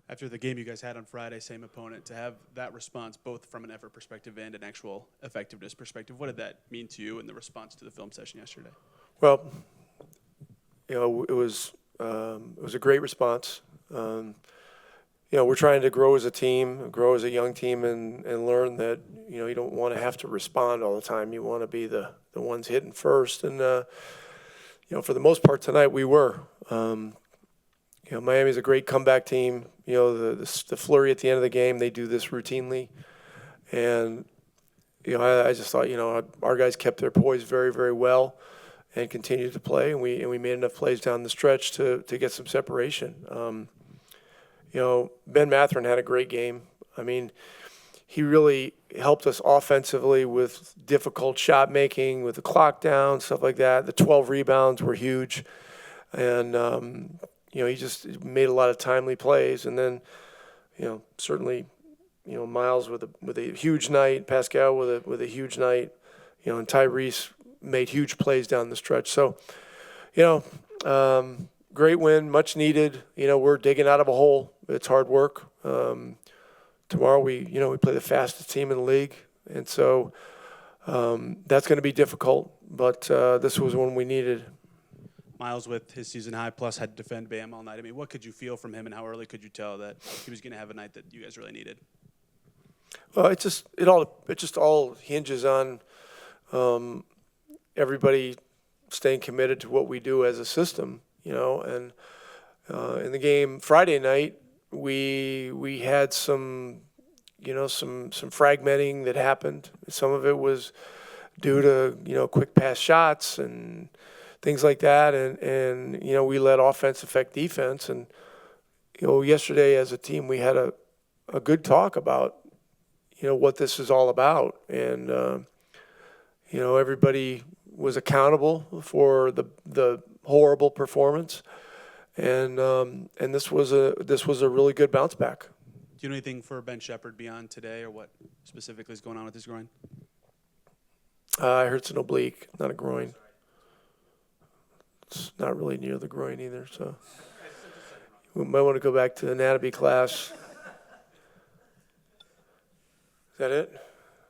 After the game you guys had on Friday, same opponent, to have that response both from an effort perspective and an actual effectiveness perspective, what did that mean to you in the response to the film session yesterday? Well, it was a great response. We're trying to grow as a team, grow as a young team, and learn that you don't want to have to respond all the time. You want to be the ones hitting first, and for the most part tonight we were. Miami's a great comeback team. The flurry at the end of the game, they do this routinely, and I just thought our guys kept their poise very, very well and continued to play, and we made enough plays down the stretch to get some separation. Ben Mathurin had a great game. I mean, he really helped us offensively with difficult shot making, with the clock down, stuff like that. The 12 rebounds were huge, and he just made a lot of timely plays. And then, certainly, Myles with a huge night, Pascal with a huge night, and Tyrese made huge plays down the stretch. So, great win, much needed. We're digging out of a hole. It's hard work. Tomorrow we play the fastest team in the league, and so that's going to be difficult. But this was one we needed. Myles, with his season high plus, had to defend Bam all night. I mean, what could you feel from him, and how early could you tell that he was going to have a night that you guys really needed? Well, it just all hinges on everybody staying committed to what we do as a system, And in the game Friday night, we had some fragmenting that happened. Some of it was due to quick pass shots and things like that, and we let offense affect defense. And yesterday as a team, we had a good talk about what this is all about, and everybody was accountable for the horrible performance, and this was a really good bounce back. Do you know anything for Ben Shepherd beyond today, or what specifically is going on with his groin? I heard it's an oblique, not a groin. It's not really near the groin either, so we might want to go back to anatomy class. Is that it?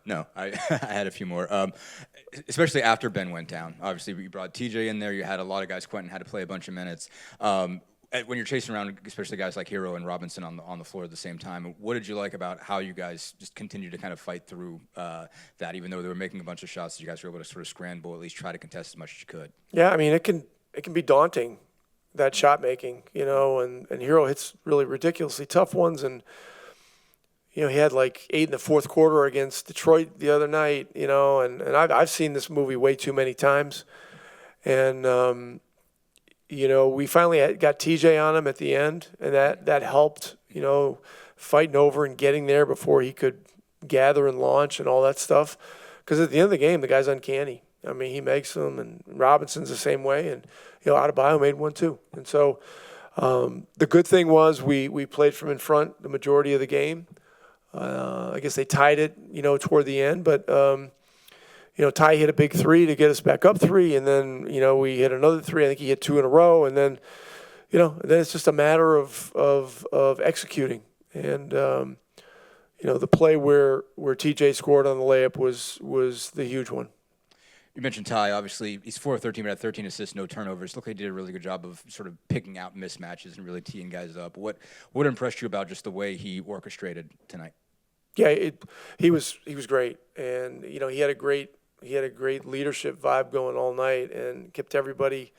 No, I had a few more. Especially after Ben went down. Obviously, you brought TJ in there. You had a lot of guys. Quentin had to play a bunch of minutes. When you're chasing around, especially guys like Hero and Robinson on the floor at the same time, what did you like about how you guys just continued to kind of fight through that, even though they were making a bunch of shots, you guys were able to sort of scramble, at least try to contest as much as you could? Yeah, I mean, it can be daunting, that shot making, and Hero hits really ridiculously tough ones, and he had like 8 in the fourth quarter against Detroit the other night, and I've seen this movie way too many times, and we finally got TJ on him at the end, and that helped, fighting over and getting there before he could gather and launch and all that stuff, because at the end of the game, the guy's uncanny. I mean, he makes them, and Robinson's the same way, and Adebayo made one too. And so the good thing was we played from in front the majority of the game. I guess they tied it, toward the end, but Ty hit a big three to get us back up 3, and then we hit another 3. I think he hit 2 in a row, and then then it's just a matter of executing. And the play where TJ scored on the layup was the huge one. You mentioned Ty. Obviously, he's 4 of 13, but had 13 assists, no turnovers. Looked like he did a really good job of sort of picking out mismatches and really teeing guys up. What impressed you about just the way he orchestrated tonight? Yeah, he was great, and he had a great leadership vibe going all night, and kept everybody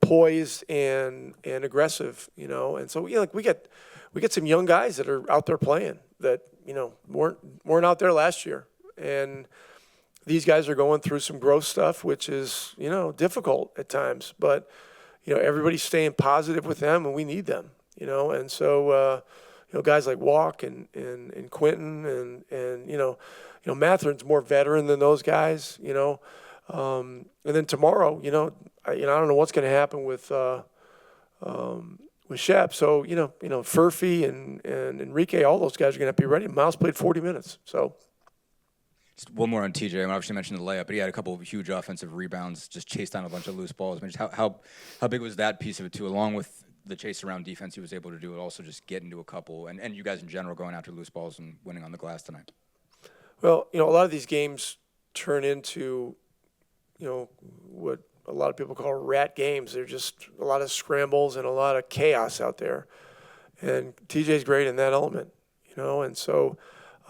poised and aggressive. And so we get some young guys that are out there playing that weren't out there last year, and these guys are going through some growth stuff, which is, difficult at times. But, everybody's staying positive with them, and we need them, And so, guys like Walk and Quentin and Mathurin's more veteran than those guys, And then tomorrow, I don't know what's going to happen with Shep. So, Furphy and Enrique, all those guys are going to have to be ready. Myles played 40 minutes, so. Just one more on TJ. I obviously mentioned the layup, but he had a couple of huge offensive rebounds, just chased down a bunch of loose balls. I mean, how big was that piece of it too, along with the chase around defense he was able to do, and also just get into a couple, and you guys in general going after loose balls and winning on the glass tonight? Well, a lot of these games turn into, what a lot of people call rat games. They're just a lot of scrambles and a lot of chaos out there. And TJ's great in that element, and so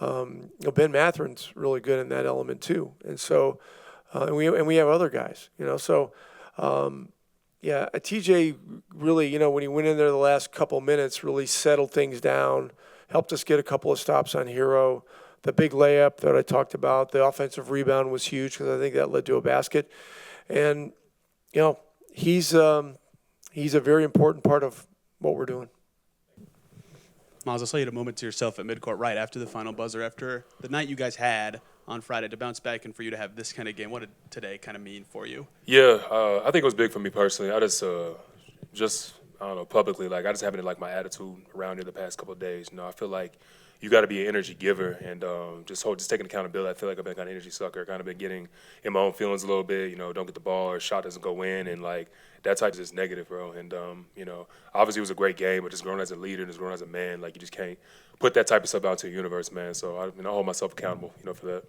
Ben Matherin's really good in that element too. And so, and we have other guys, so. TJ really, when he went in there the last couple minutes, really settled things down, helped us get a couple of stops on Hero. The big layup that I talked about, the offensive rebound was huge because I think that led to a basket. And, he's a very important part of what we're doing. Myles, I saw you had a moment to yourself at midcourt right after the final buzzer, after the night you guys had on Friday, to bounce back and for you to have this kind of game. What did today kind of mean for you? Yeah, I think it was big for me personally. I just I don't know, publicly, I just haven't like my attitude around here the past couple of days. I feel like you got to be an energy giver and just taking accountability. I feel like I've been kind of energy sucker, kind of been getting in my own feelings a little bit. Don't get the ball or a shot doesn't go in, and that type is just negative, bro. And obviously it was a great game, but just growing as a leader and just growing as a man, you just can't put that type of stuff out to the universe, man. So I hold myself accountable, for that.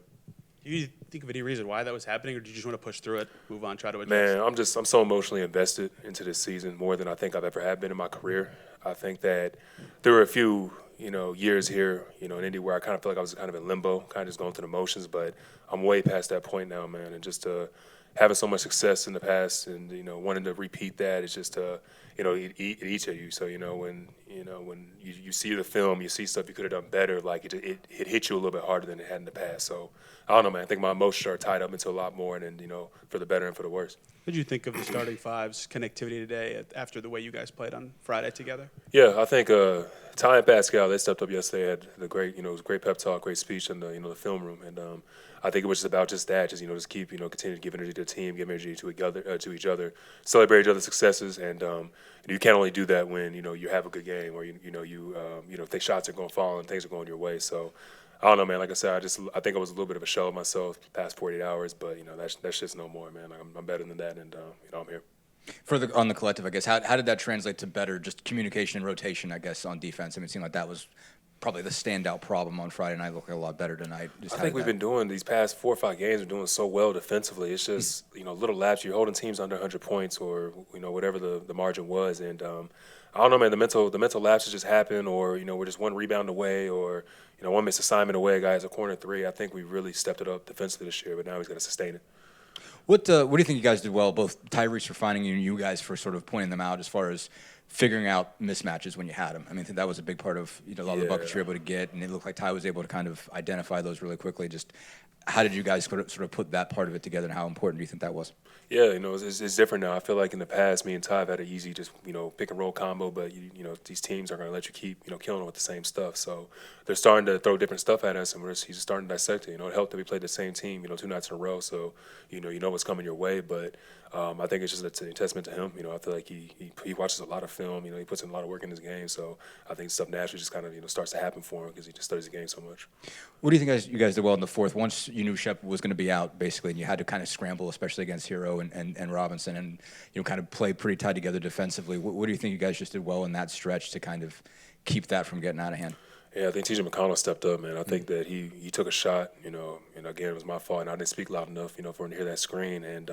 Do you think of any reason why that was happening, or do you just want to push through it, move on, try to adjust? Man, I'm so emotionally invested into this season more than I think I've ever have been in my career. I think that there were a few, years here, in Indy where I kind of feel like I was kind of in limbo, kind of just going through the motions, but I'm way past that point now, man. And just having so much success in the past and, wanting to repeat that, it's just, it eats at you. So, when you see the film, you see stuff you could have done better, it hit you a little bit harder than it had in the past. So, I don't know, man. I think my emotions are tied up into a lot more, and for the better and for the worse. What did you think of the starting five's connectivity today after the way you guys played on Friday together? Yeah, I think Ty and Pascal, they stepped up yesterday. Had the great, it was a great pep talk, great speech in the film room, and I think it was just about just that, just keep continue to give energy to the team, give energy to each other, celebrate each other's successes, and you can't only do that when you have a good game or if the shots are going to fall and things are going your way. So. I don't know, man. Like I said, I think I was a little bit of a shell of myself the past 48 hours, but that's just no more, man. I'm better than that, and I'm here. On the collective, I guess, how did that translate to better just communication and rotation, I guess, on defense? I mean, it seemed like that was probably the standout problem on Friday night. Looked a lot better tonight. I think we've been doing these past 4 or 5 games. We're doing so well defensively. It's just little laps. You're holding teams under 100 points or whatever the margin was, and I don't know, man. The mental lapses just happen, or we're just one rebound away, or one missed assignment away. A guy has a corner three. I think we really stepped it up defensively this year, but now he's got to sustain it. What do you think you guys did well? Both Tyrese for finding you and you guys for sort of pointing them out as far as figuring out mismatches when you had them. I mean, I think that was a big part of a lot of the buckets you were able to get, and it looked like Ty was able to kind of identify those really quickly. Just how did you guys sort of put that part of it together, and how important do you think that was? Yeah, it's different now. I feel like in the past, me and Ty have had an easy just pick and roll combo, but these teams are going to let you keep killing them with the same stuff. So they're starting to throw different stuff at us, and he's just starting to dissect it. It helped that we played the same team 2 nights in a row, so you know what's coming your way. But I think it's just a testament to him. I feel like he watches a lot of film. He puts in a lot of work in his game, so I think stuff naturally just kind of starts to happen for him because he just studies the game so much. What do you think you guys did well in the fourth? Once you knew Shep was going to be out, basically, and you had to kind of scramble, especially against Hero and Robinson, and kind of play pretty tied together defensively. What do you think you guys just did well in that stretch to kind of keep that from getting out of hand? Yeah, I think TJ McConnell stepped up, man. I think that he took a shot, and again, it was my fault, and I didn't speak loud enough, for him to hear that screen, and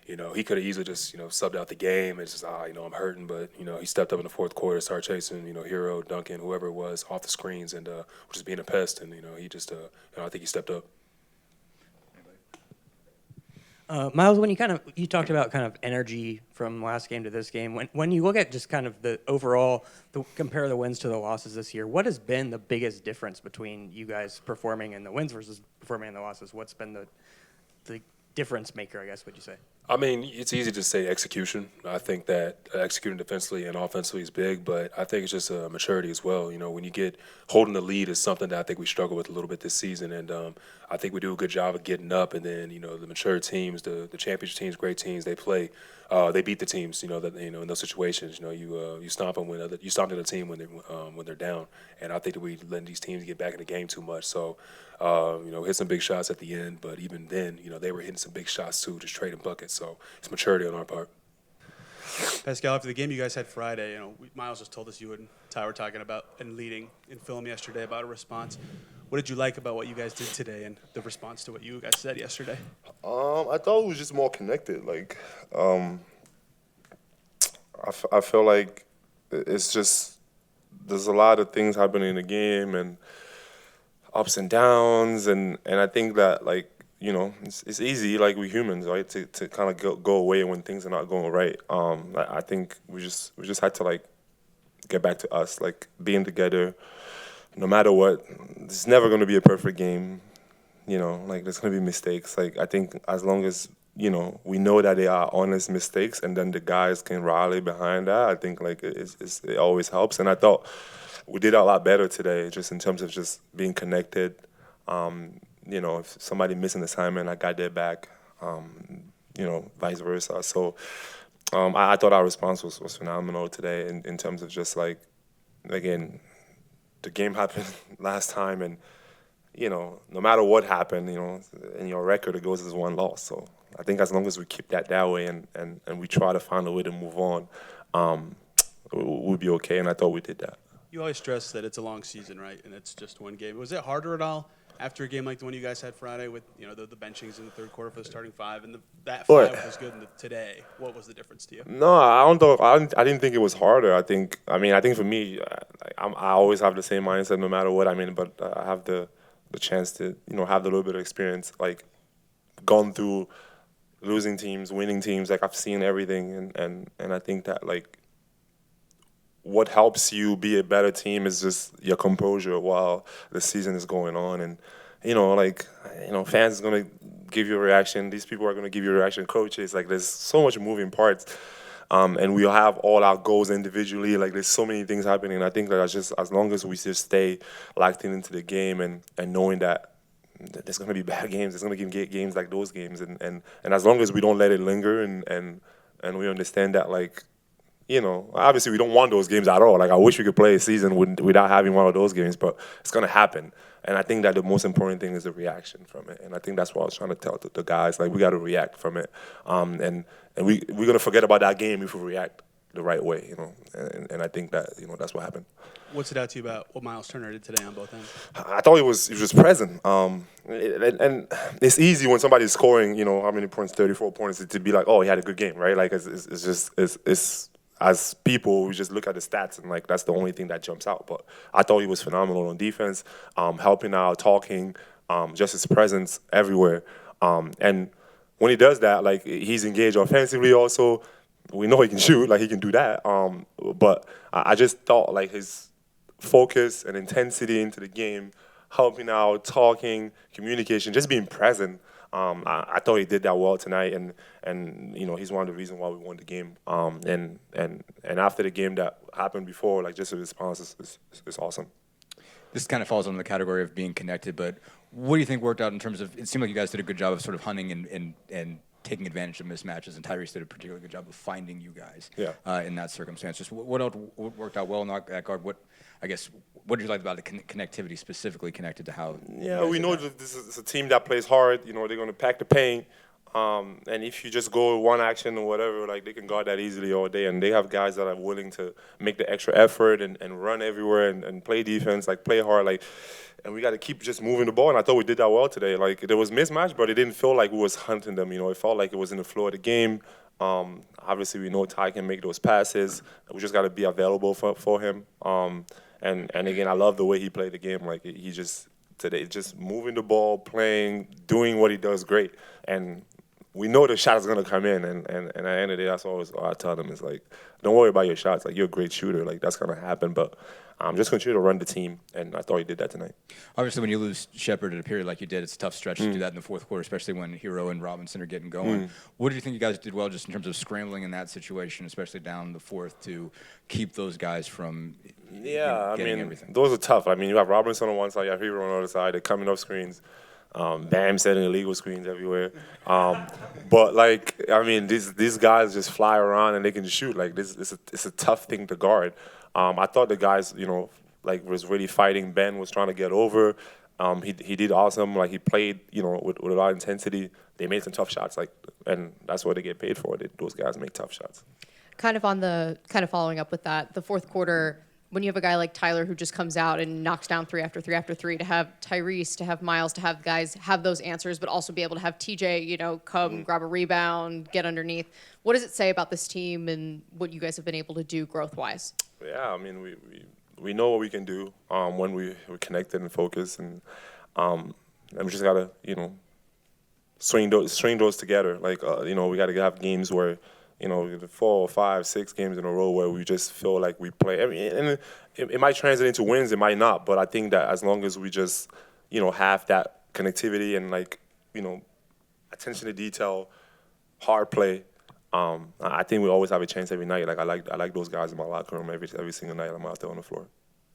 he could have easily just, subbed out the game. It's just, I'm hurting, but he stepped up in the fourth quarter, started chasing, Hero, Duncan, whoever it was, off the screens, and just being a pest, and he just, I think he stepped up. Myles, when you talked about kind of energy from last game to this game, when you look at just kind of the overall, compare the wins to the losses this year, what has been the biggest difference between you guys performing in the wins versus performing in the losses? What's been the difference maker, I guess, would you say? I mean, it's easy to say execution. I think that executing defensively and offensively is big, but I think it's just maturity as well. When you get holding the lead is something that I think we struggle with a little bit this season, and I think we do a good job of getting up, and then the mature teams, the championship teams, great teams, they play, they beat the teams. That in those situations, you stomp them you stomp the team when they're down, and I think that we letting these teams get back in the game too much. So hit some big shots at the end, but even then, they were hitting some big shots too, just trading buckets. So it's maturity on our part. Pascal, after the game you guys had Friday, Myles just told us you and Ty were talking about and leading in film yesterday about a response. What did you like about what you guys did today and the response to what you guys said yesterday? I thought it was just more connected. Like, I feel like it's just there's a lot of things happening in the game and ups and downs, and I think that like it's easy, like we humans, right, to kind of go away when things are not going right. I think we just had to like get back to us, like being together, no matter what. It's never going to be a perfect game, like there's going to be mistakes. Like I think as long as we know that they are honest mistakes, and then the guys can rally behind that, I think like it always helps. And I thought we did a lot better today, just in terms of just being connected. If somebody missed an assignment, I got their back. Vice versa. So I thought our response was phenomenal today in terms of just like, again, the game happened last time, and no matter what happened, in your record it goes as one loss. So I think as long as we keep that way and we try to find a way to move on, we'll be okay. And I thought we did that. You always stress that it's a long season, right? And it's just one game. Was it harder at all after a game like the one you guys had Friday with the benchings in the third quarter for the starting five, and that five was good today? What was the difference to you? No, I don't know. I didn't think it was harder. I think for me, I always have the same mindset no matter what. But I have the chance to have the little bit of experience, like gone through losing teams, winning teams. Like I've seen everything, and I think that like what helps you be a better team is just your composure while the season is going on. And fans are gonna give you a reaction. These people are gonna give you a reaction. Coaches, like there's so much moving parts, and we have all our goals individually. Like there's so many things happening. I think that just as long as we just stay locked into the game and knowing that there's gonna be bad games, there's gonna be games like those games, and as long as we don't let it linger and we understand that like. Obviously we don't want those games at all. Like I wish we could play a season without having one of those games, but it's gonna happen. And I think that the most important thing is the reaction from it. And I think that's what I was trying to tell the guys. Like we got to react from it. And we're gonna forget about that game if we react the right way. And I think that that's what happened. What stood out to you about what Myles Turner did today on both ends? I thought he was present. And it's easy when somebody's scoring, how many points, 34 points, to be like, oh, he had a good game, right? Like it's as people, we just look at the stats and like that's the only thing that jumps out. But I thought he was phenomenal on defense, helping out, talking, just his presence everywhere. And when he does that, like he's engaged offensively also. We know he can shoot, like he can do that. But I just thought like his focus and intensity into the game, helping out, talking, communication, just being present. I thought he did that well tonight, and he's one of the reasons why we won the game. And after the game that happened before, like just the response is awesome. This kind of falls under the category of being connected, but what do you think worked out in terms of? It seemed like you guys did a good job of sort of hunting and taking advantage of mismatches, and Tyrese did a particularly good job of finding you guys in that circumstance. Just what else worked out well in that guard? What did you like about the connectivity, specifically connected to how? Yeah, we know that this is a team that plays hard. They're going to pack the paint. And if you just go one action or whatever, like they can guard that easily all day. And they have guys that are willing to make the extra effort and run everywhere and play defense, like play hard. And we got to keep just moving the ball. And I thought we did that well today. Like there was mismatch, but it didn't feel like we was hunting them. It felt like it was in the flow of the game. Obviously, we know Ty can make those passes. We just got to be available for him. And again, I love the way he played the game. Like he just moving the ball, playing, doing what he does great. And we know the shot is gonna come in. And at the end of the day, that's always what I tell them is like, don't worry about your shots. Like you're a great shooter. Like that's gonna happen. But just continue to run the team. And I thought he did that tonight. Obviously, when you lose Shepard at a period like you did, it's a tough stretch to do that in the fourth quarter, especially when Hero and Robinson are getting going. What do you think you guys did well just in terms of scrambling in that situation, especially down the fourth, to keep those guys from getting everything? Those are tough. You have Robinson on one side, you have Hero on the other side. They're coming off screens. Bam setting illegal screens everywhere. These guys just fly around and they can shoot. Like this, it's a tough thing to guard. I thought the guys, was really fighting. Ben was trying to get over. He did awesome. Like he played, with a lot of intensity. They made some tough shots. And that's what they get paid for. Those guys make tough shots. kind of following up with that, the fourth quarter, when you have a guy like Tyler who just comes out and knocks down 3 after 3 after 3, to have Tyrese, to have Myles, to have guys have those answers, but also be able to have TJ, come grab a rebound, get underneath. What does it say about this team and what you guys have been able to do growth-wise? Yeah, I mean, we know what we can do when we're connected and focused, and we just gotta string those together. Like we gotta have games where 4, 5, 6 games in a row where we just feel like we play. I mean, and it might translate into wins, it might not, but I think that as long as we just have that connectivity and attention to detail, hard play. I think we always have a chance every night. Like I like those guys in my locker room every single night I'm out there on the floor.